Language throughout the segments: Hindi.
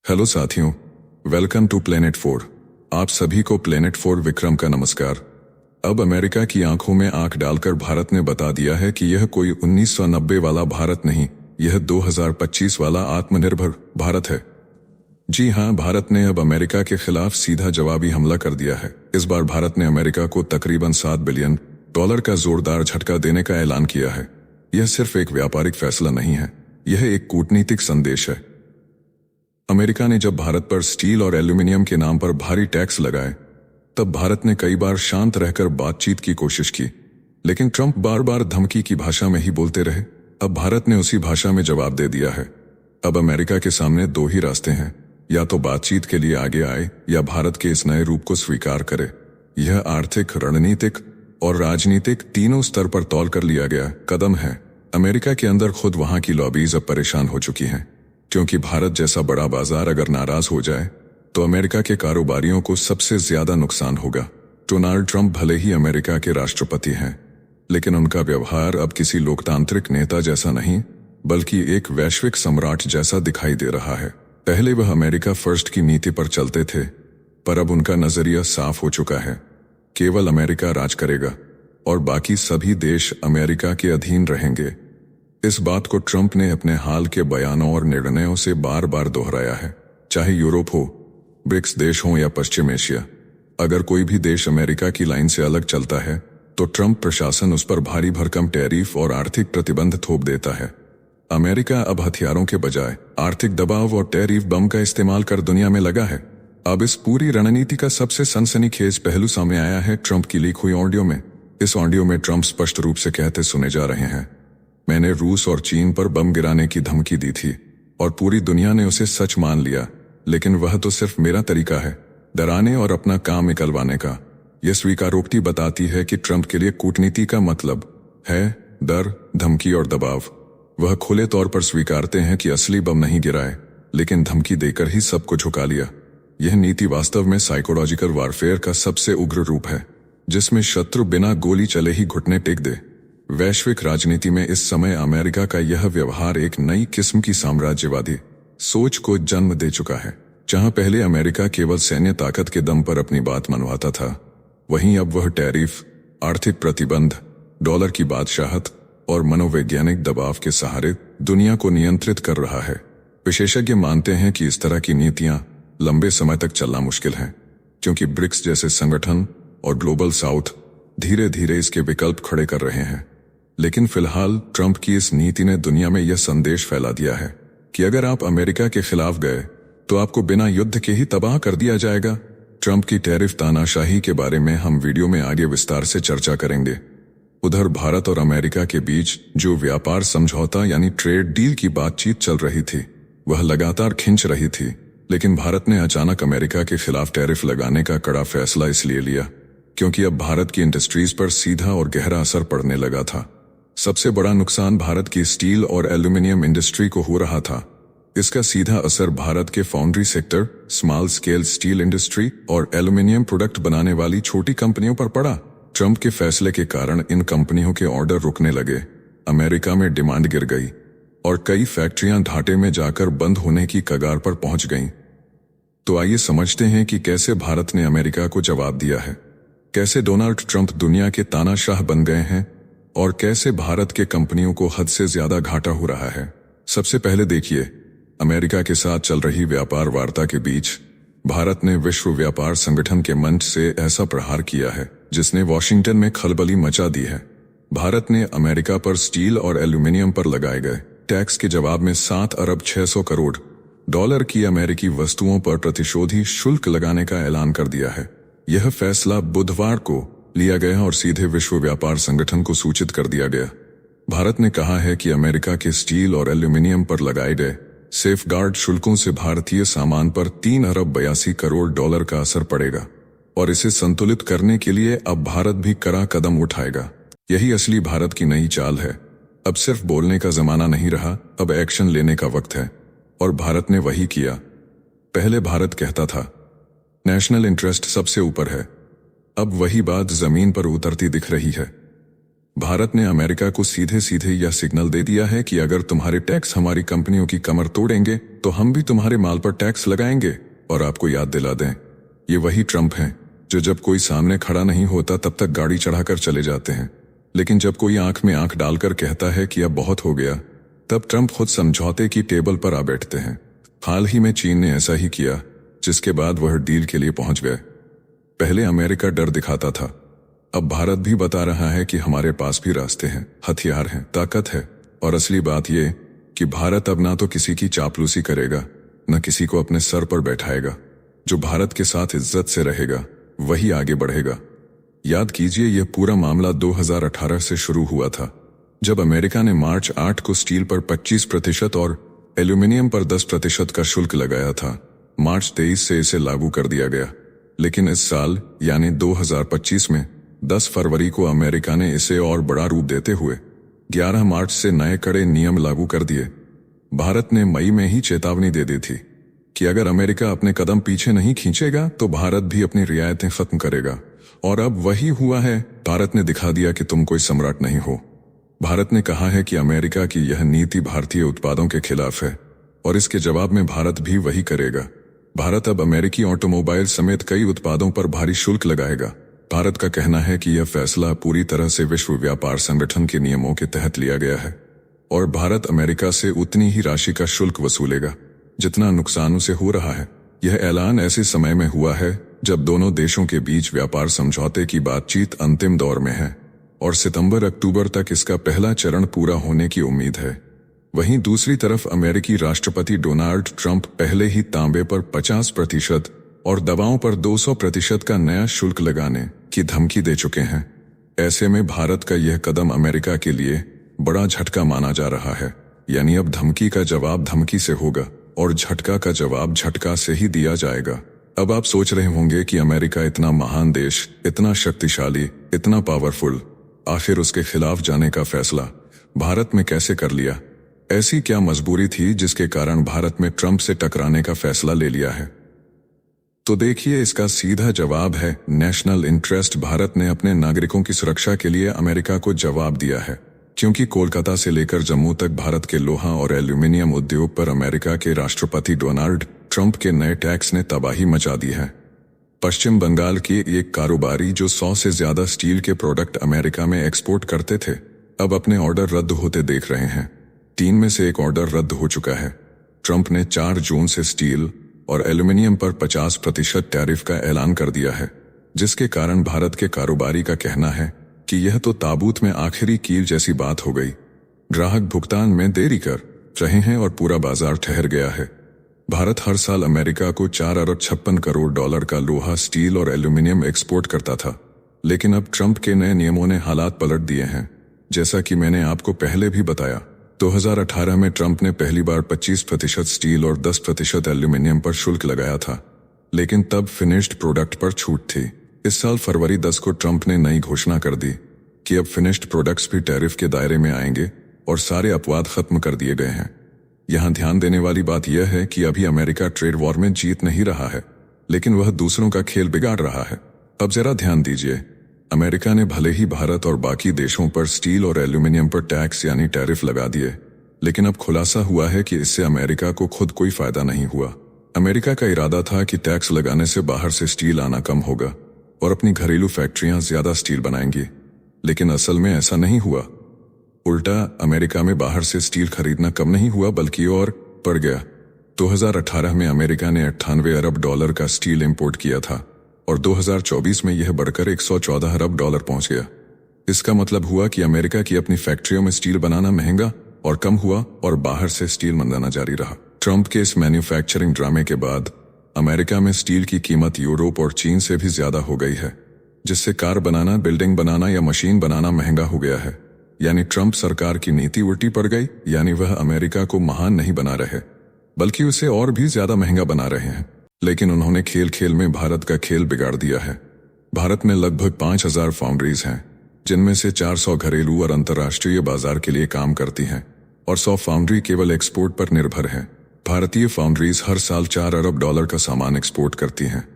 हेलो साथियों, वेलकम टू प्लेनेट 4। आप सभी को प्लेनेट 4 विक्रम का नमस्कार। अब अमेरिका की आंखों में आंख डालकर भारत ने बता दिया है कि यह कोई 1990 वाला भारत नहीं, यह 2025 वाला आत्मनिर्भर भारत है। जी हां, भारत ने अब अमेरिका के खिलाफ सीधा जवाबी हमला कर दिया है। इस बार भारत ने अमेरिका को तकरीबन $7 बिलियन का जोरदार झटका देने का ऐलान किया है। यह सिर्फ एक व्यापारिक फैसला नहीं है, यह एक कूटनीतिक संदेश है। अमेरिका ने जब भारत पर स्टील और एल्यूमिनियम के नाम पर भारी टैक्स लगाए, तब भारत ने कई बार शांत रहकर बातचीत की कोशिश की, लेकिन ट्रंप बार बार धमकी की भाषा में ही बोलते रहे। अब भारत ने उसी भाषा में जवाब दे दिया है। अब अमेरिका के सामने दो ही रास्ते हैं, या तो बातचीत के लिए आगे आए या भारत के इस नए रूप को स्वीकार करे। यह आर्थिक, रणनीतिक और राजनीतिक तीनों स्तर पर तौल कर लिया गया कदम है। अमेरिका के अंदर खुद वहां की लॉबीज अब परेशान हो चुकी हैं, क्योंकि भारत जैसा बड़ा बाजार अगर नाराज हो जाए तो अमेरिका के कारोबारियों को सबसे ज्यादा नुकसान होगा। डोनाल्ड ट्रंप भले ही अमेरिका के राष्ट्रपति हैं, लेकिन उनका व्यवहार अब किसी लोकतांत्रिक नेता जैसा नहीं, बल्कि एक वैश्विक सम्राट जैसा दिखाई दे रहा है। पहले वह अमेरिका फर्स्ट की नीति पर चलते थे, पर अब उनका नजरिया साफ हो चुका है। केवल अमेरिका राज करेगा और बाकी सभी देश अमेरिका के अधीन रहेंगे। इस बात को ट्रंप ने अपने हाल के बयानों और निर्णयों से बार बार दोहराया है। चाहे यूरोप हो, ब्रिक्स देश हो या पश्चिम एशिया, अगर कोई भी देश अमेरिका की लाइन से अलग चलता है तो ट्रंप प्रशासन उस पर भारी भरकम टैरिफ और आर्थिक प्रतिबंध थोप देता है। अमेरिका अब हथियारों के बजाय आर्थिक दबाव और टैरिफ बम का इस्तेमाल कर दुनिया में लगा है। अब इस पूरी रणनीति का सबसे सनसनीखेज पहलू सामने आया है ट्रंप की लीक हुई ऑडियो में। इस ऑडियो में ट्रंप स्पष्ट रूप से कहते सुने जा रहे हैं, मैंने रूस और चीन पर बम गिराने की धमकी दी थी और पूरी दुनिया ने उसे सच मान लिया, लेकिन वह तो सिर्फ मेरा तरीका है डराने और अपना काम निकलवाने का। यह स्वीकारोक्ति बताती है कि ट्रंप के लिए कूटनीति का मतलब है डर, धमकी और दबाव। वह खुले तौर पर स्वीकारते हैं कि असली बम नहीं गिराए, लेकिन धमकी देकर ही सबको झुका लिया। यह नीति वास्तव में साइकोलॉजिकल वारफेयर का सबसे उग्र रूप है, जिसमें शत्रु बिना गोली चले ही घुटने टेक दे। वैश्विक राजनीति में इस समय अमेरिका का यह व्यवहार एक नई किस्म की साम्राज्यवादी सोच को जन्म दे चुका है। जहां पहले अमेरिका केवल सैन्य ताकत के दम पर अपनी बात मनवाता था, वहीं अब वह टैरिफ, आर्थिक प्रतिबंध, डॉलर की बादशाहत और मनोवैज्ञानिक दबाव के सहारे दुनिया को नियंत्रित कर रहा है। विशेषज्ञ मानते हैं कि इस तरह की नीतियां लंबे समय तक चलना मुश्किल है, क्योंकि ब्रिक्स जैसे संगठन और ग्लोबल साउथ धीरे धीरे इसके विकल्प खड़े कर रहे हैं। लेकिन फिलहाल ट्रंप की इस नीति ने दुनिया में यह संदेश फैला दिया है कि अगर आप अमेरिका के खिलाफ गए तो आपको बिना युद्ध के ही तबाह कर दिया जाएगा। ट्रंप की टैरिफ तानाशाही के बारे में हम वीडियो में आगे विस्तार से चर्चा करेंगे। उधर भारत और अमेरिका के बीच जो व्यापार समझौता यानी ट्रेड डील की बातचीत चल रही थी, वह लगातार खिंच रही थी, लेकिन भारत ने अचानक अमेरिका के खिलाफ टैरिफ लगाने का कड़ा फैसला इसलिए लिया क्योंकि अब भारत की इंडस्ट्रीज पर सीधा और गहरा असर पड़ने लगा था। सबसे बड़ा नुकसान भारत की स्टील और एल्यूमिनियम इंडस्ट्री को हो रहा था। इसका सीधा असर भारत के foundry sector, small scale steel industry और एल्यूमिनियम प्रोडक्ट बनाने वाली छोटी कंपनियों पर पड़ा। ट्रंप के फैसले के कारण इन कंपनियों के ऑर्डर रुकने लगे, अमेरिका में डिमांड गिर गई और कई फैक्ट्रियां घाटे में जाकर बंद होने की कगार पर पहुंच गईं। तो आइए समझते हैं कि कैसे भारत ने अमेरिका को जवाब दिया है, कैसे डोनाल्ड ट्रंप दुनिया के तानाशाह बन गए हैं और कैसे भारत के कंपनियों को हद से ज्यादा घाटा हो रहा है। सबसे पहले देखिए, अमेरिका के साथ चल रही व्यापार वार्ता के बीच भारत ने विश्व व्यापार संगठन के मंच से ऐसा प्रहार किया है जिसने वॉशिंगटन में खलबली मचा दी है। भारत ने अमेरिका पर स्टील और एल्यूमिनियम पर लगाए गए टैक्स के जवाब में $7 अरब 600 करोड़ की अमेरिकी वस्तुओं पर प्रतिशोधी शुल्क लगाने का ऐलान कर दिया है। यह फैसला बुधवार को लिया गया और सीधे विश्व व्यापार संगठन को सूचित कर दिया गया। भारत ने कहा है कि अमेरिका के स्टील और एल्यूमिनियम पर लगाए गए सेफगार्ड शुल्कों से भारतीय सामान पर $3 अरब 82 करोड़ का असर पड़ेगा और इसे संतुलित करने के लिए अब भारत भी कड़ा कदम उठाएगा। यही असली भारत की नई चाल है। अब सिर्फ बोलने का जमाना नहीं रहा, अब एक्शन लेने का वक्त है और भारत ने वही किया। पहले भारत कहता था नेशनल इंटरेस्ट सबसे ऊपर है, अब वही बात जमीन पर उतरती दिख रही है। भारत ने अमेरिका को सीधे सीधे यह सिग्नल दे दिया है कि अगर तुम्हारे टैक्स हमारी कंपनियों की कमर तोड़ेंगे तो हम भी तुम्हारे माल पर टैक्स लगाएंगे। और आपको याद दिला दें, ये वही ट्रंप हैं जो जब कोई सामने खड़ा नहीं होता तब तक गाड़ी चढ़ाकर चले जाते हैं, लेकिन जब कोई आंख में आंख डालकर कहता है कि अब बहुत हो गया, तब ट्रंप खुद समझौते की टेबल पर आ बैठते हैं। हाल ही में चीन ने ऐसा ही किया, जिसके बाद वह डील के लिए पहुंच गए। पहले अमेरिका डर दिखाता था, अब भारत भी बता रहा है कि हमारे पास भी रास्ते हैं, हथियार हैं, ताकत है। और असली बात यह कि भारत अब ना तो किसी की चापलूसी करेगा, न किसी को अपने सर पर बैठाएगा। जो भारत के साथ इज्जत से रहेगा वही आगे बढ़ेगा। याद कीजिए, यह पूरा मामला 2018 से शुरू हुआ था, जब अमेरिका ने मार्च 8 को स्टील पर 25% और एल्यूमिनियम पर 10% का शुल्क लगाया था। मार्च 23 से इसे लागू कर दिया गया, लेकिन इस साल यानी 2025 में 10 फरवरी को अमेरिका ने इसे और बड़ा रूप देते हुए 11 मार्च से नए कड़े नियम लागू कर दिए। भारत ने मई में ही चेतावनी दे दी थी कि अगर अमेरिका अपने कदम पीछे नहीं खींचेगा तो भारत भी अपनी रियायतें खत्म करेगा। और अब वही हुआ है। भारत ने दिखा दिया कि तुम कोई सम्राट नहीं हो। भारत ने कहा है कि अमेरिका की यह नीति भारतीय उत्पादों के खिलाफ है, और इसके जवाब में भारत भी वही करेगा। भारत अब अमेरिकी ऑटोमोबाइल समेत कई उत्पादों पर भारी शुल्क लगाएगा। भारत का कहना है कि यह फैसला पूरी तरह से विश्व व्यापार संगठन के नियमों के तहत लिया गया है, और भारत अमेरिका से उतनी ही राशि का शुल्क वसूलेगा जितना नुकसान उसे हो रहा है। यह ऐलान ऐसे समय में हुआ है जब दोनों देशों के बीच व्यापार समझौते की बातचीत अंतिम दौर में है, और सितंबर-अक्टूबर तक इसका पहला चरण पूरा होने की उम्मीद है। वहीं दूसरी तरफ अमेरिकी राष्ट्रपति डोनाल्ड ट्रंप पहले ही तांबे पर 50% और दवाओं पर 200% का नया शुल्क लगाने की धमकी दे चुके हैं। ऐसे में भारत का यह कदम अमेरिका के लिए बड़ा झटका माना जा रहा है। यानी अब धमकी का जवाब धमकी से होगा और झटका का जवाब झटका से ही दिया जाएगा। अब आप सोच रहे होंगे कि अमेरिका इतना महान देश, इतना शक्तिशाली, इतना पावरफुल, आखिर उसके खिलाफ जाने का फैसला भारत में कैसे कर लिया? ऐसी क्या मजबूरी थी जिसके कारण भारत में ट्रंप से टकराने का फैसला ले लिया है? तो देखिए, इसका सीधा जवाब है नेशनल इंटरेस्ट। भारत ने अपने नागरिकों की सुरक्षा के लिए अमेरिका को जवाब दिया है, क्योंकि कोलकाता से लेकर जम्मू तक भारत के लोहा और एल्यूमिनियम उद्योग पर अमेरिका के राष्ट्रपति डोनाल्ड ट्रंप के नए टैक्स ने तबाही मचा दी है। पश्चिम बंगाल के एक कारोबारी जो 100 से ज्यादा स्टील के प्रोडक्ट अमेरिका में एक्सपोर्ट करते थे, अब अपने ऑर्डर रद्द होते देख रहे हैं। 3 में से 1 ऑर्डर रद्द हो चुका है। ट्रंप ने 4 जून से स्टील और एल्यूमिनियम पर 50% टैरिफ का ऐलान कर दिया है, जिसके कारण भारत के कारोबारी का कहना है कि यह तो ताबूत में आखिरी कील जैसी बात हो गई। ग्राहक भुगतान में देरी कर रहे हैं और पूरा बाजार ठहर गया है। भारत हर साल अमेरिका को 4 अरब 56 करोड़ डॉलर का लोहा, स्टील और एल्यूमिनियम एक्सपोर्ट करता था, लेकिन अब ट्रंप के नए नियमों ने हालात पलट दिए हैं। जैसा कि मैंने आपको पहले भी बताया, 2018 में ट्रंप ने पहली बार 25% स्टील और 10% एल्यूमिनियम पर शुल्क लगाया था, लेकिन तब फिनिश्ड प्रोडक्ट पर छूट थी। इस साल फरवरी 10 को ट्रंप ने नई घोषणा कर दी कि अब फिनिश्ड प्रोडक्ट्स भी टैरिफ के दायरे में आएंगे और सारे अपवाद खत्म कर दिए गए हैं। यहां ध्यान देने वाली बात यह है कि अभी अमेरिका ट्रेड वॉर में जीत नहीं रहा है, लेकिन वह दूसरों का खेल बिगाड़ रहा है। अब जरा ध्यान दीजिए, अमेरिका ने भले ही भारत और बाकी देशों पर स्टील और एल्यूमिनियम पर टैक्स यानी टैरिफ लगा दिए, लेकिन अब खुलासा हुआ है कि इससे अमेरिका को खुद कोई फायदा नहीं हुआ। अमेरिका का इरादा था कि टैक्स लगाने से बाहर से स्टील आना कम होगा और अपनी घरेलू फैक्ट्रियां ज्यादा स्टील बनाएंगी, लेकिन असल में ऐसा नहीं हुआ। उल्टा अमेरिका में बाहर से स्टील खरीदना कम नहीं हुआ बल्कि और बढ़ गया। 2018 में अमेरिका ने 98 अरब डॉलर का स्टील इंपोर्ट किया था और 2024 में यह बढ़कर 114 अरब डॉलर पहुंच गया। इसका मतलब हुआ कि अमेरिका की अपनी फैक्ट्रियों में स्टील बनाना महंगा और कम हुआ और बाहर से स्टील मंगाना जारी रहा। ट्रंप के इस मैन्युफैक्चरिंग ड्रामे के बाद अमेरिका में स्टील की कीमत यूरोप और चीन से भी ज्यादा हो गई है, जिससे कार बनाना, बिल्डिंग बनाना या मशीन बनाना महंगा हो गया है। यानी ट्रंप सरकार की नीति उल्टी पड़ गई। यानी वह अमेरिका को महान नहीं बना रहे बल्कि उसे और भी ज्यादा महंगा बना रहे हैं। लेकिन उन्होंने खेल खेल में भारत का खेल बिगाड़ दिया है। भारत में लगभग 5000 फाउंड्रीज हैं, जिनमें से 400 घरेलू और अंतर्राष्ट्रीय बाजार के लिए काम करती हैं और 100 फाउंड्री केवल एक्सपोर्ट पर निर्भर है। भारतीय फाउंड्रीज हर साल 4 अरब डॉलर का सामान एक्सपोर्ट करती हैं,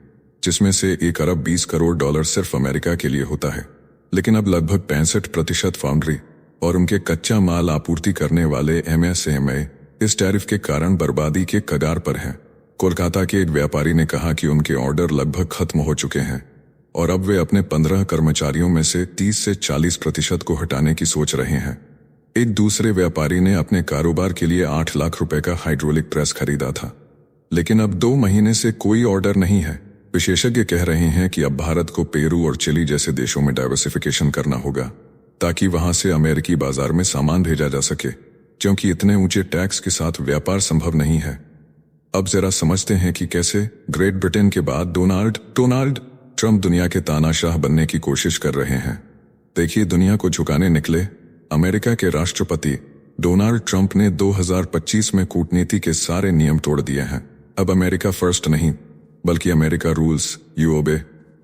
जिसमें से 1 अरब 20 करोड़ डॉलर सिर्फ अमेरिका के लिए होता है। लेकिन अब लगभग 65% फाउंड्री और उनके कच्चा माल आपूर्ति करने वाले MSME इस टैरिफ के कारण बर्बादी के कगार पर हैं। कोलकाता के एक व्यापारी ने कहा कि उनके ऑर्डर लगभग खत्म हो चुके हैं और अब वे अपने 15 कर्मचारियों में से 30 से 40% को हटाने की सोच रहे हैं। एक दूसरे व्यापारी ने अपने कारोबार के लिए 8 लाख रुपए का हाइड्रोलिक प्रेस खरीदा था, लेकिन अब 2 महीने से कोई ऑर्डर नहीं है। विशेषज्ञ कह रहे हैं कि अब भारत को पेरू और चिली जैसे देशों में डाइवर्सिफिकेशन करना होगा ताकि वहां से अमेरिकी बाजार में सामान भेजा जा सके, क्योंकि इतने ऊंचे टैक्स के साथ व्यापार संभव नहीं है। अब जरा समझते हैं कि कैसे ग्रेट ब्रिटेन के बाद डोनाल्ड ट्रंप दुनिया के तानाशाह बनने की कोशिश कर रहे हैं। देखिए, दुनिया को झुकाने निकले अमेरिका के राष्ट्रपति डोनाल्ड ट्रंप ने 2025 में कूटनीति के सारे नियम तोड़ दिए हैं। अब अमेरिका फर्स्ट नहीं, बल्कि अमेरिका रूल्स, यू ओबे,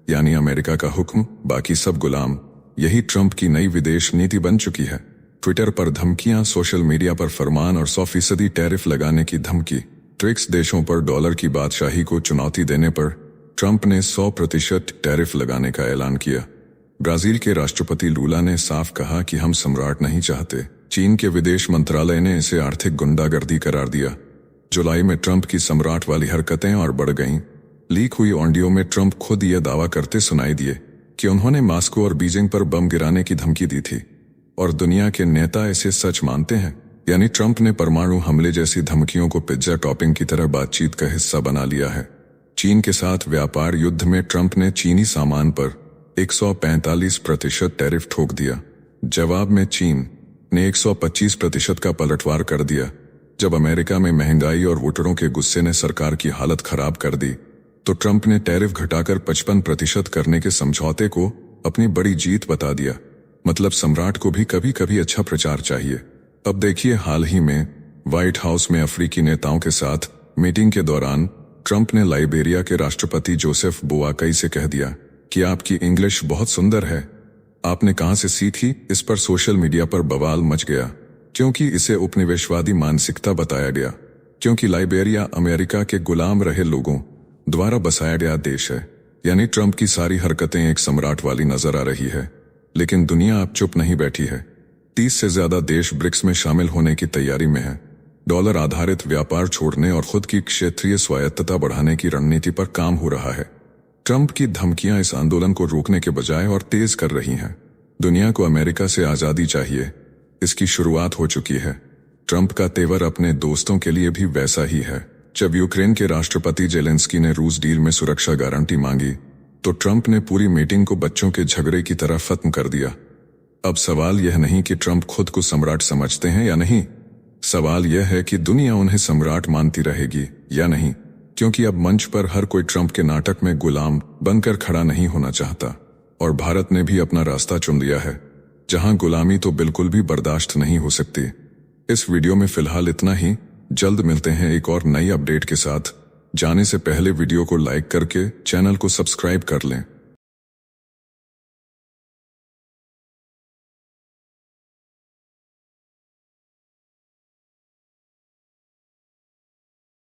यानी अमेरिका का हुक्म, बाकी सब गुलाम। यही ट्रंप की नई विदेश नीति बन चुकी है। ट्विटर पर धमकियां, सोशल मीडिया पर फरमान और 100% टैरिफ लगाने की धमकी। ब्रिक्स देशों पर डॉलर की बादशाही को चुनौती देने पर ट्रंप ने 100% टैरिफ लगाने का ऐलान किया। ब्राजील के राष्ट्रपति लूला ने साफ कहा कि हम सम्राट नहीं चाहते। चीन के विदेश मंत्रालय ने इसे आर्थिक गुंडागर्दी करार दिया। जुलाई में ट्रंप की सम्राट वाली हरकतें और बढ़ गईं। लीक हुई ऑडियो में ट्रंप खुद यह दावा करते सुनाई दिए कि उन्होंने मॉस्को और बीजिंग पर बम गिराने की धमकी दी थी, और दुनिया के नेता इसे सच मानते हैं। यानी ट्रंप ने परमाणु हमले जैसी धमकियों को पिज्जा टॉपिंग की तरह बातचीत का हिस्सा बना लिया है। चीन के साथ व्यापार युद्ध में ट्रंप ने चीनी सामान पर 145% टैरिफ ठोक दिया। जवाब में चीन ने 125% का पलटवार कर दिया। जब अमेरिका में महंगाई और वोटरों के गुस्से ने सरकार की हालत खराब कर दी, तो ट्रंप ने टैरिफ घटाकर 55% करने के समझौते को अपनी बड़ी जीत बता दिया। मतलब सम्राट को भी कभी कभी अच्छा प्रचार चाहिए। अब देखिए, हाल ही में व्हाइट हाउस में अफ्रीकी नेताओं के साथ मीटिंग के दौरान ट्रंप ने लाइबेरिया के राष्ट्रपति जोसेफ बोआकई से कह दिया कि आपकी इंग्लिश बहुत सुंदर है, आपने कहां से सीखी। इस पर सोशल मीडिया पर बवाल मच गया, क्योंकि इसे उपनिवेशवादी मानसिकता बताया गया, क्योंकि लाइबेरिया अमेरिका के गुलाम रहे लोगों द्वारा बसाया गया देश है। यानी ट्रंप की सारी हरकतें एक सम्राट वाली नजर आ रही है। लेकिन दुनिया अब चुप नहीं बैठी है। 30 से ज्यादा देश ब्रिक्स में शामिल होने की तैयारी में है। डॉलर आधारित व्यापार छोड़ने और खुद की क्षेत्रीय स्वायत्तता बढ़ाने की रणनीति पर काम हो रहा है। ट्रंप की धमकियां इस आंदोलन को रोकने के बजाय और तेज कर रही हैं। दुनिया को अमेरिका से आजादी चाहिए, इसकी शुरुआत हो चुकी है। ट्रंप का तेवर अपने दोस्तों के लिए भी वैसा ही है। जब यूक्रेन के राष्ट्रपति जेलेंस्की ने रूस डील में सुरक्षा गारंटी मांगी, तो ट्रंप ने पूरी मीटिंग को बच्चों के झगड़े की तरह खत्म कर दिया। अब सवाल यह नहीं कि ट्रंप खुद को सम्राट समझते हैं या नहीं, सवाल यह है कि दुनिया उन्हें सम्राट मानती रहेगी या नहीं, क्योंकि अब मंच पर हर कोई ट्रंप के नाटक में गुलाम बनकर खड़ा नहीं होना चाहता। और भारत ने भी अपना रास्ता चुन लिया है, जहां गुलामी तो बिल्कुल भी बर्दाश्त नहीं हो सकती। इस वीडियो में फिलहाल इतना ही। जल्द मिलते हैं एक और नई अपडेट के साथ। जाने से पहले वीडियो को लाइक करके चैनल को सब्सक्राइब कर लें।